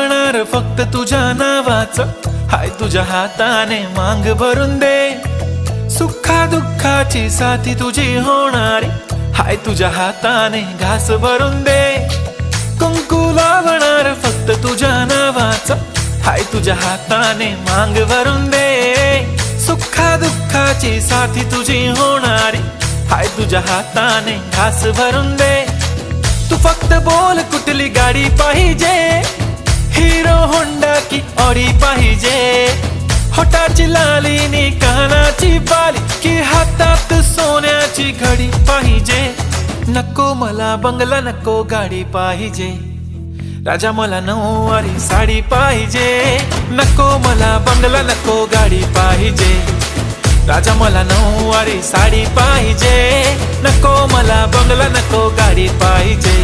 लागणार फक्त तुझ्या नावाचं, हाय तुझ्या हाताने मांग भरून दे। सुखा दुःखाची साथी तुझी होणारी, हाय तुझ्या हाताने घास भरून दे। कुंकू लावणार फक्त तुझ्या नावाचं, हाय तुझ्या हाताने मांग भरून दे। सुखा दुःखाची साथी तुझी होणारी, हाय तुझ्या हाताने घास भरून दे। तू फक्त बोल कुठली गाडी पाहिजे, हिरो होंडा की ऑडी पाहिजे। होठाची लाली नी कानाची बाली, की हातात सोन्याची घडी पाहिजे। नको मला बंगला नको गाडी पाहिजे, राजा मला नऊवारी साडी पाहिजे। नको मला बंगला नको गाडी पाहिजे, राजा मला नऊवारी साडी पाहिजे। नको मला बंगला नको गाडी पाहिजे।